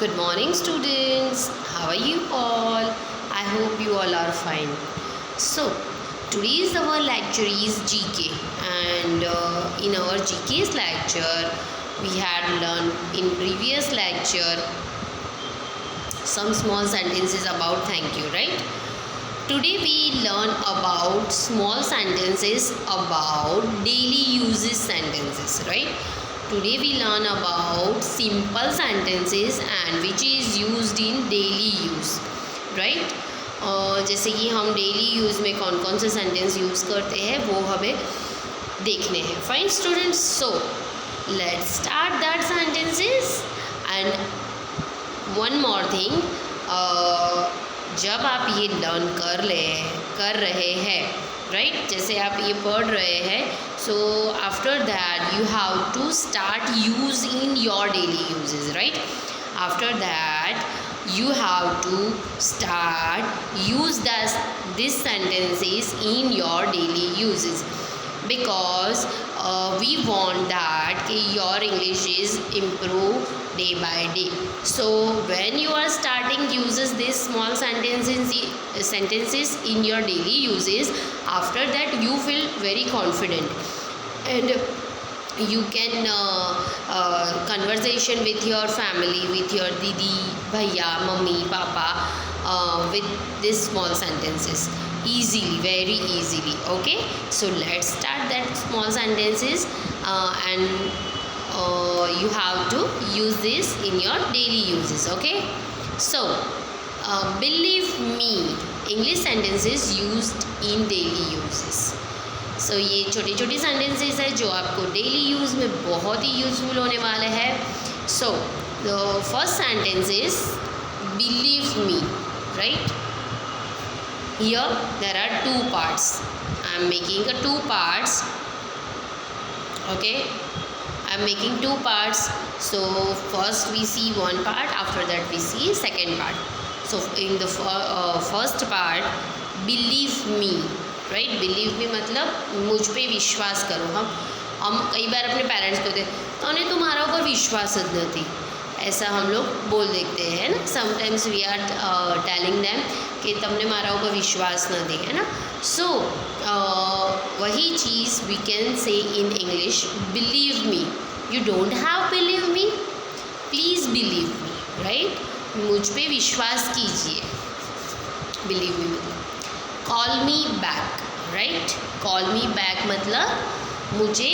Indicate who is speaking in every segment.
Speaker 1: Good morning, students. How are you all? I hope you all are fine. So, today's our lecture is GK, and in our GK's lecture, we had learned in previous lecture some small sentences about thank you, right? Today we learn about small sentences about daily uses sentences, right? Today we learn about simple sentences and which is used in daily use, right? जैसे कि हम daily use में कौन कौन से sentence use करते हैं वो हमें देखने हैं. Fine students, so let's start that sentences. And one more thing, जब आप ये लर्न कर रहे हैं, राइट, जैसे आप ये पढ़ रहे हैं, so after that you have to start use in your daily uses, right. After that you have to start use this sentences in your daily uses, because we want that कि your English is improve day by day. So when you are starting uses these small sentences in your daily uses, after that you feel very confident and you can conversation with your family, with your didi, bhaiya, mummy, papa with these small sentences easily, very easily. Okay, so let's start that small sentences and you have to use this in your daily uses. Okay, so believe me, English sentences used in daily uses. सो ये छोटी छोटी sentences है जो आपको daily use में बहुत ही useful होने वाले हैं. So the first sentence is believe me, right. Here there are two parts. I am making two parts. Okay, I am making two parts. So first we see one part, after that we see second part. So in the first part, believe me, right. Believe me मतलब मुझ पे विश्वास करो. हम कई बार अपने parents को कहते तो उन्हें तुम्हारा ऊपर विश्वास नहीं, ऐसा हम लोग बोल देते हैं ना. Sometimes we are telling them कि तुमने हमारा ऊपर विश्वास नहीं, है ना. सो वही चीज़ we can say in English, believe me. You don't have believe me, please believe me, right. मुझ पे विश्वास कीजिए. बिलीव मी मतलब call me back, right. Call me back मतलब मुझे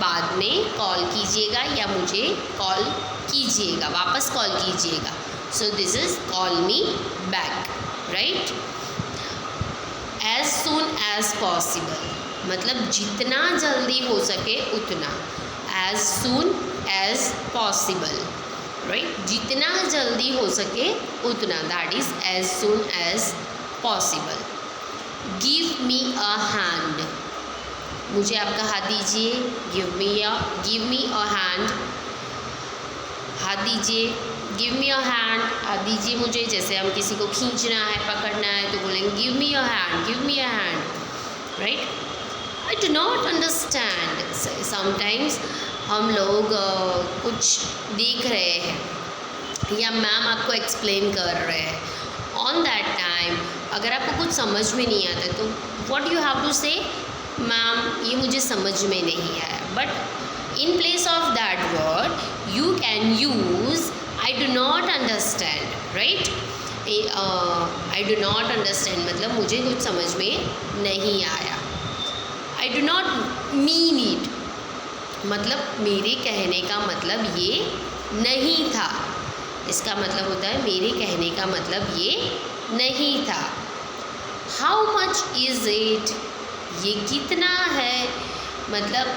Speaker 1: बाद में कॉल कीजिएगा या मुझे कॉल कीजिएगा, वापस कॉल कीजिएगा. So this is call me back, right. As soon as possible मतलब जितना जल्दी हो सके उतना. As soon as possible, right. जितना जल्दी हो सके उतना, that is as soon as possible. Give me a hand, मुझे आपका हाथ दीजिए. गिव मी अ हैंड, हाथ दीजिए. गिव मी अ हैंड, हाथ दीजिए मुझे. जैसे हम किसी को खींचना है, पकड़ना है, तो बोलेंगे give me a hand, give me a hand, right. I do not understand. Sometimes हम लोग कुछ देख रहे हैं या मैम आपको एक्सप्लेन कर रहे हैं. ऑन दैट टाइम अगर आपको कुछ समझ में नहीं आता तो व्हाट यू हैव टू से, मैम ये मुझे समझ में नहीं आया. But in place of that word you can use I do not understand, right. I do not understand मतलब मुझे कुछ समझ में नहीं आया. I do not mean it मतलब मेरे कहने का मतलब ये नहीं था. इसका मतलब होता है मेरे कहने का मतलब ये नहीं था. हाउ मच इज़ इट, ये कितना है. मतलब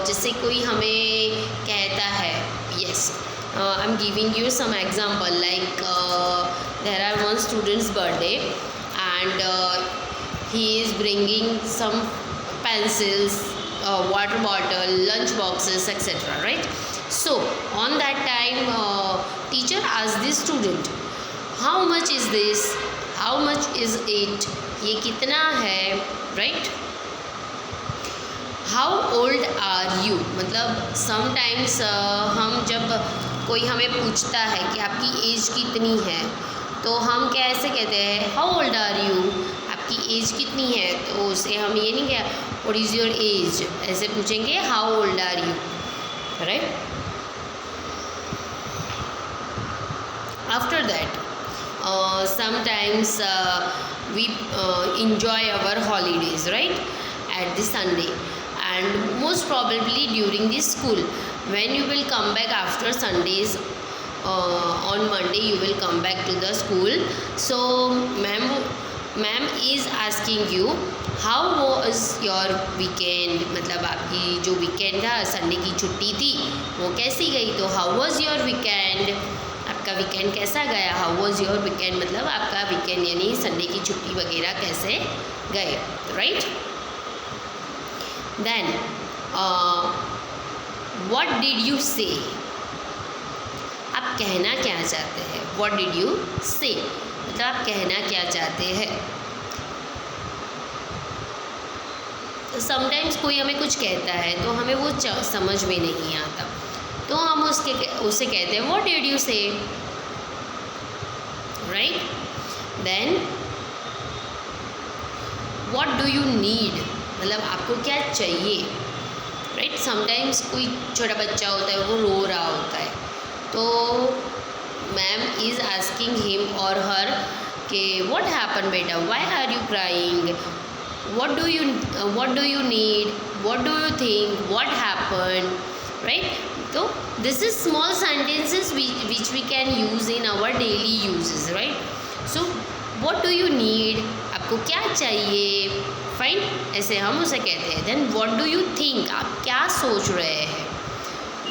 Speaker 1: जैसे कोई हमें कहता है, yes, I am giving you some example. Like there are one students birthday and he is bringing some pencils, water bottle, lunch boxes, etc., right. So on that time teacher asked the student, how much is this, how much is it, ये कितना है, right. How old are you मतलब sometimes हम जब कोई हमें पूछता है कि आपकी एज कितनी है, तो हम कैसे कहते हैं, हाउ ओल्ड आर यू, आपकी एज कितनी है, तो उसे हम ये नहीं कह व्हाट इज़ योर एज, ऐसे पूछेंगे how old are you, right. After that sometimes we enjoy our holidays, right, at the Sunday, and most probably during the school, when you will come back after Sundays, on Monday you will come back to the school. So ma'am is asking you how was your weekend, मतलब आपकी जो weekend था, Sunday की छुट्टी थी, वो कैसी गई, तो how was your weekend, आपका वीकेंड कैसा गया, हाउ वॉज योर वीकेंड, मतलब आपका वीकेंड यानी संडे की छुट्टी वगैरह कैसे गए, right. Then what did you say, आप कहना क्या चाहते हैं, व्हाट डिड यू से, मतलब आप कहना क्या चाहते हैं। समटाइम्स कोई हमें कुछ कहता है तो हमें वो समझ में नहीं आता, तो हम उसे कहते हैं what did you say, right. Then what do you need, मतलब आपको क्या चाहिए, राइट। समटाइम्स कोई छोटा बच्चा होता है, वो रो रहा होता है, तो मैम इज़ आस्किंग हिम और हर कि व्हाट हैपन बेटा, why are you crying, what do you need, what do you think, what happened, right। So this is small sentences which we can use in our daily uses, right। So what do you need, आपको क्या चाहिए, fine, ऐसे हम उसे कहते हैं। then what do you think, आप क्या सोच रहे हैं,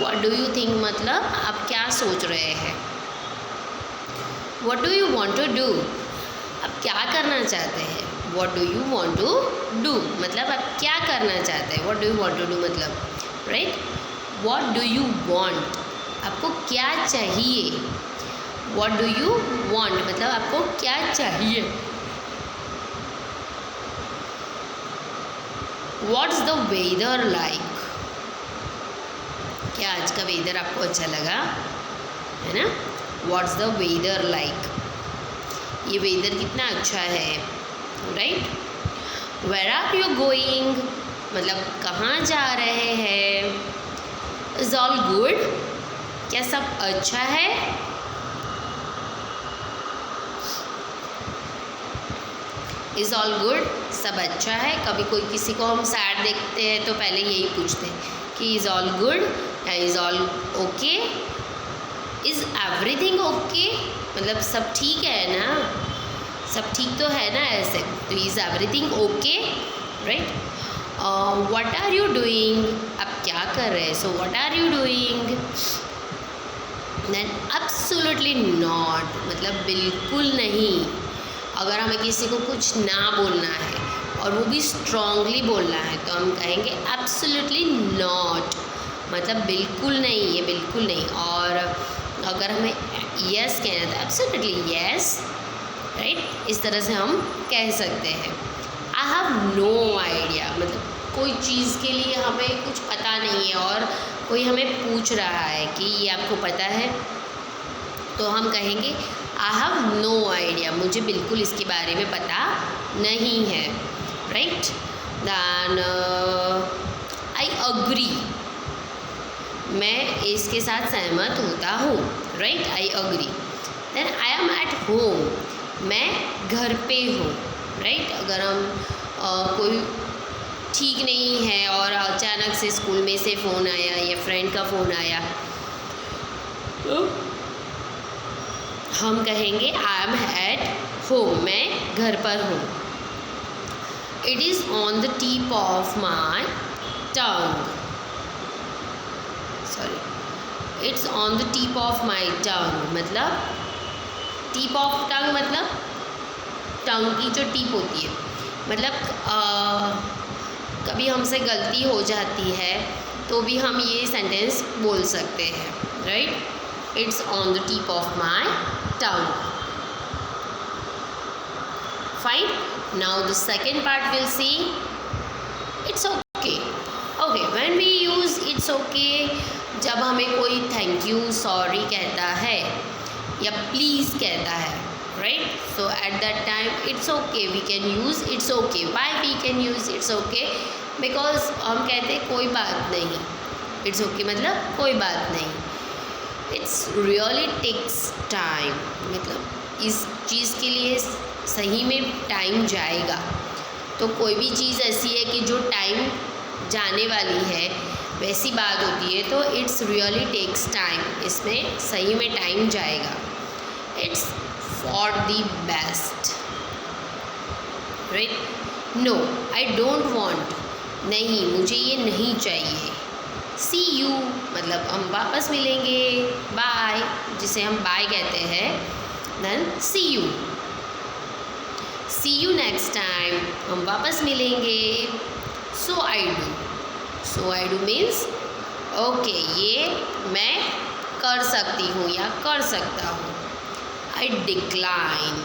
Speaker 1: what do you think मतलब आप क्या सोच रहे हैं। what do you want to do, आप क्या करना चाहते हैं, what do you want to do मतलब आप क्या करना चाहते हैं, what do you want to do मतलब, right। what do you want, आपको क्या चाहिए, what do you want मतलब आपको क्या चाहिए। what's the weather like, क्या आज का वेदर आपको अच्छा लगा, है ना। what's the weather like, ये वेदर कितना अच्छा है, right. Where are you going मतलब कहाँ जा रहे हैं। इज़ ऑल गुड, क्या सब अच्छा है। इज़ ऑल गुड, सब अच्छा है। कभी कोई किसी को हम सैड देखते हैं तो पहले यही पूछते हैं कि इज़ ऑल गुड या is all okay. Is everything okay मतलब सब ठीक है ना, सब ठीक तो है ना, ऐसे तो is everything okay, right. What are you doing, आप क्या कर रहे हैं, so what are you doing. Then absolutely not मतलब बिल्कुल नहीं। अगर हमें किसी को कुछ ना बोलना है और वो भी स्ट्रांगली बोलना है तो हम कहेंगे एब्सोल्युटली नॉट मतलब बिल्कुल नहीं, ये बिल्कुल नहीं। और अगर हमें यस कहना है तो एब्सोल्युटली यस, राइट। इस तरह से हम कह सकते हैं। आई हैव नो आइडिया मतलब कोई चीज़ के लिए हमें कुछ पता नहीं है और कोई हमें पूछ रहा है कि ये आपको पता है, तो हम कहेंगे आई हैव नो आइडिया, मुझे बिल्कुल इसके बारे में पता नहीं है, राइट। दैन आई अग्री, मैं इसके साथ सहमत होता हूँ, right. I agree. Then I am at home, मैं घर पे हूँ, राइट। अगर हम कोई ठीक नहीं है और अचानक से स्कूल में से फ़ोन आया या फ्रेंड का फ़ोन आया तो हम कहेंगे आई एम एट होम, मैं घर पर हूँ। It is on the tip of my tongue, sorry it's on the tip of my tongue मतलब टिप ऑफ टंग मतलब टंग की जो टिप होती है मतलब कभी हमसे गलती हो जाती है तो भी हम ये सेंटेंस बोल सकते हैं, right. It's on the tip of my tongue, fine. Now the second part will see it's okay. Okay, when we use it's okay जब हमें कोई थैंक यू सॉरी कहता है या प्लीज़ कहता है, right, so at that time it's okay, we can use it's okay. Why we can use it's okay? Because हम कहते हैं कोई बात नहीं, इट्स ओके मतलब कोई बात नहीं। इट्स रियली टेक्स टाइम, मतलब इस चीज़ के लिए सही में टाइम जाएगा। तो कोई भी चीज़ ऐसी है कि जो टाइम जाने वाली है वैसी बात होती है, तो इट्स रियली टेक्स टाइम, इसमें सही में टाइम जाएगा। It's for the best, right. No I don't want, नहीं मुझे ये नहीं चाहिए। सी यू मतलब हम वापस मिलेंगे, बाय जिसे हम बाय कहते हैं, then see you. See you next time, हम वापस मिलेंगे। So I do, so I do means okay, ये मैं कर सकती हूँ या कर सकता हूँ। आई डिक्लाइन,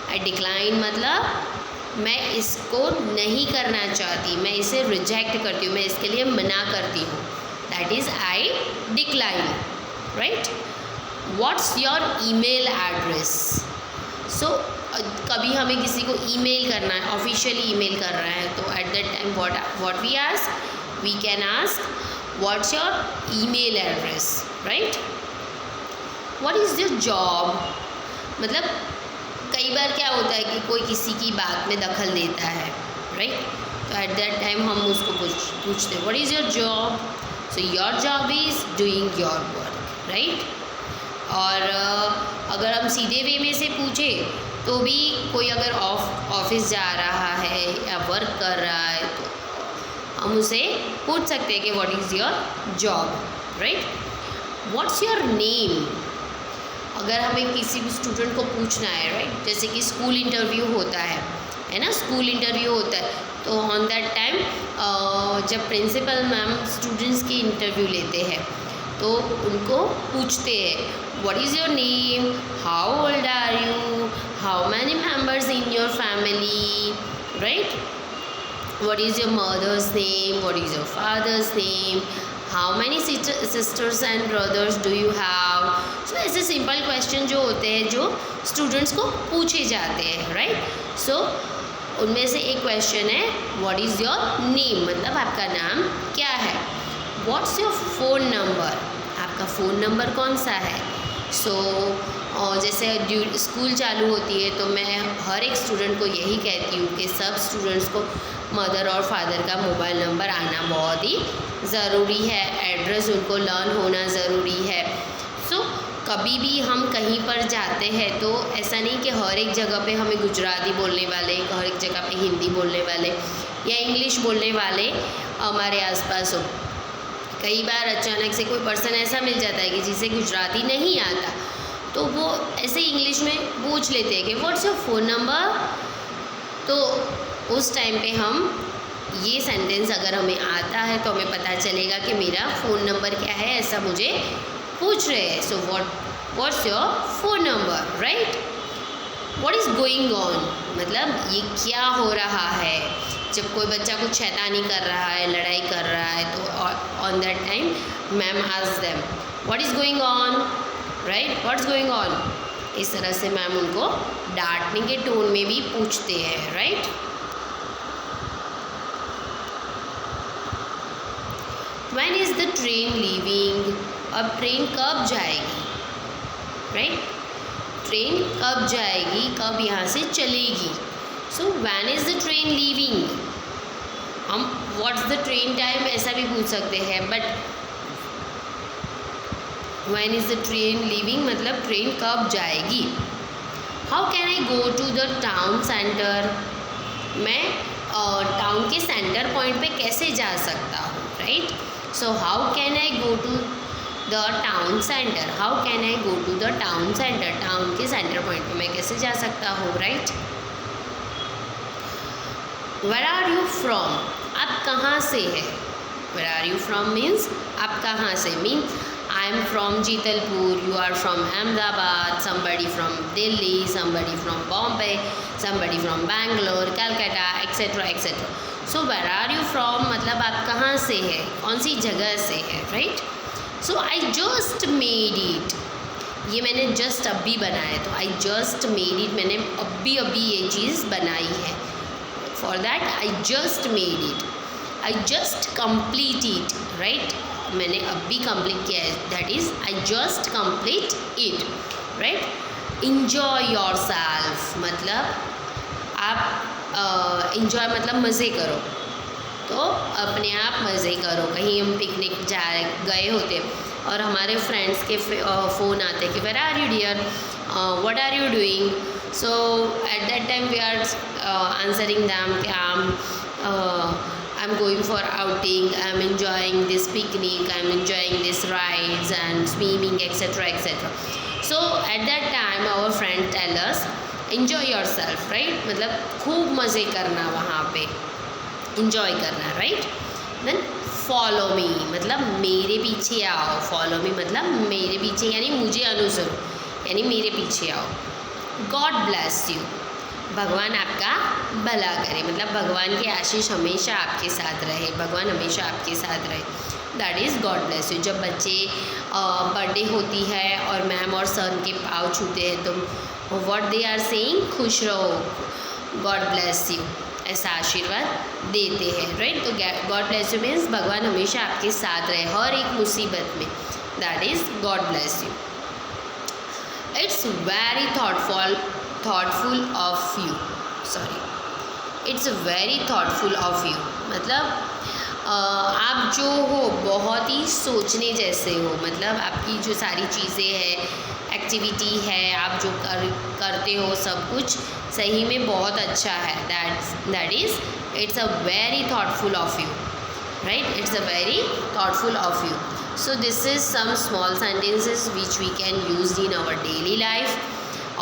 Speaker 1: आई डिक्लाइन मतलब मैं इसको नहीं करना चाहती, मैं इसे रिजेक्ट करती हूँ, मैं इसके लिए मना करती हूँ। That is I decline, right. What's your email address? So कभी हमें किसी को ईमेल करना है, ऑफिशियली ईमेल कर रहा है, तो at that time what we ask, we can ask what's your email address, right. What is your job? मतलब कई बार क्या होता है कि कोई किसी की बात में दखल देता है, राइट, तो एट दैट टाइम हम उसको पूछते हैं what is your job? So your job is doing your work, right. और अगर हम सीधे वे में से पूछें तो भी कोई अगर ऑफिस जा रहा है या वर्क कर रहा है तो हम उसे पूछ सकते हैं कि what is your job, right. What's your name? अगर हमें किसी भी स्टूडेंट को पूछना है, राइट, जैसे कि स्कूल इंटरव्यू होता है ना, स्कूल इंटरव्यू होता है, तो ऑन दैट टाइम जब प्रिंसिपल मैम स्टूडेंट्स की इंटरव्यू लेते हैं तो उनको पूछते हैं what is your name, how old are you, how many members in your family, right, what is your mother's name, what is your father's name, how many sisters and brothers do you have. So ऐसे simple question जो होते हैं जो students को पूछे जाते हैं, right. सो उनमें से एक क्वेश्चन है व्हाट इज़ योर नेम, मतलब आपका नाम क्या है। What's your phone number? आपका फ़ोन नंबर कौन सा है? सो जैसे स्कूल चालू होती है तो मैं हर एक स्टूडेंट को यही कहती हूँ कि सब स्टूडेंट्स को मदर और फादर का मोबाइल नंबर आना बहुत ही ज़रूरी है, एड्रेस उनको लर्न होना ज़रूरी है। सो कभी भी हम कहीं पर जाते हैं तो ऐसा नहीं कि हर एक जगह पे हमें गुजराती बोलने वाले, हर एक जगह पे हिंदी बोलने वाले या इंग्लिश बोलने वाले हमारे आसपास हो। कई बार अचानक से कोई पर्सन ऐसा मिल जाता है कि जिसे गुजराती नहीं आता, तो वो ऐसे इंग्लिश में पूछ लेते हैं कि व्हाट्स योर फ़ोन नंबर। तो उस टाइम पे हम ये सेंटेंस अगर हमें आता है तो हमें पता चलेगा कि मेरा फ़ोन नंबर क्या है, ऐसा मुझे पूछ रहे हैं। So what's your phone number, right. What is going on? मतलब ये क्या हो रहा है। जब कोई बच्चा कुछ शैतानी कर रहा है, लड़ाई कर रहा है, तो on that time ma'am ask them what is going on, right, what's going on. इस तरह से मैम उनको डांटने के टोन में भी पूछते हैं, right. When is the train leaving? अब ट्रेन कब जाएगी, राइट, ट्रेन कब जाएगी, कब यहाँ से चलेगी। So when is the train leaving? हम व्हाट्स द ट्रेन टाइम ऐसा भी पूछ सकते हैं, but when is the train leaving मतलब ट्रेन कब जाएगी। How can I go to the town centre? मैं टाउन के सेंटर पॉइंट पे कैसे जा सकता हूँ, right. So how can I go to the town centre? How can I go to the town centre? Town के सेंटर पॉइंट पे मैं कैसे जा सकता हूँ, right. Where are you from? आप कहाँ से हैं? Where are you from means आप कहाँ से, means I am from Jitalpur, you are from Ahmedabad, somebody from Delhi, somebody from Bombay, somebody from Bangalore, Calcutta, etc. etc. So where are you from मतलब आप कहाँ से है, कौन सी जगह से है, right? So I just made it, ये मैंने जस्ट अभी बनाया है, तो आई जस्ट मेड इट, मैंने अभी ये चीज़ बनाई है. For that I just made it. I just complete it, right, मैंने अभी कंप्लीट किया है, that is I just complete it, right. Enjoy your self मतलब आप इंजॉय मतलब मज़े करो, तो अपने आप मज़े करो. कहीं हम पिकनिक गए होते और हमारे फ्रेंड्स के फ़ोन आते कि where are you dear, what are you doing. So at that time we are answering them कि I am going for outing, I am enjoying this picnic, I am enjoying this rides and swimming etc etc. So at that time our friend tell us enjoy yourself, right, मतलब खूब मज़े करना, वहाँ पे enjoy करना, right. Then follow me मतलब मेरे पीछे आओ. फॉलो मी मतलब मेरे पीछे यानी मुझे अनुसरो, यानी मेरे पीछे आओ. गॉड ब्लेस यू, भगवान आपका भला करे, मतलब भगवान की आशीष हमेशा आपके साथ रहे, भगवान हमेशा आपके साथ रहे. That is God bless you. जब बच्चे बर्थडे होती है और मैम और सर के पाँव छूते हैं तो व्हाट दे आर सेइंग, खुश रहो, गॉड ब्लेस यू, ऐसा आशीर्वाद देते हैं, राइट. तो गॉड ब्लेस यू मीन्स भगवान हमेशा आपके साथ रहे हर एक मुसीबत में. That is God bless you. It's very thoughtful of you, sorry, it's very thoughtful of you मतलब आप जो हो बहुत ही सोचने जैसे हो, मतलब आपकी जो सारी चीज़ें हैं, एक्टिविटी है, आप जो करते हो सब कुछ सही में बहुत अच्छा है. That is it's a very thoughtful of you, right, it's a very thoughtful of you. So this is some small sentences which we can use in our daily life,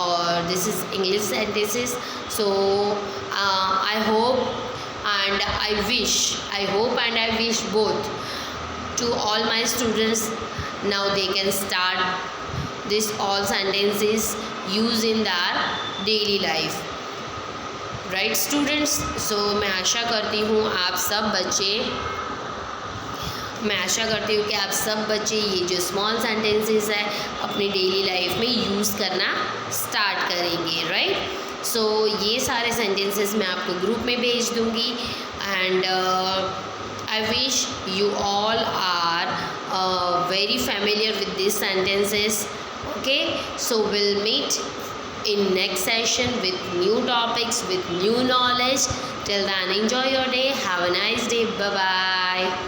Speaker 1: or this is English sentences. So I hope and I hope and I wish both to all my students now they can start this all sentences use in their daily life, right students. So मैं आशा करती हूँ कि आप सब बच्चे ये जो small sentences है अपनी डेली लाइफ में यूज़ करना स्टार्ट करेंगे, राइट. सो ये सारे सेंटेंसेस मैं आपको ग्रुप में भेज दूँगी and I wish you all are very familiar with this sentences. Okay, so will meet in next session with new topics, with new knowledge. Till then, enjoy your day. Have a nice day. Bye bye.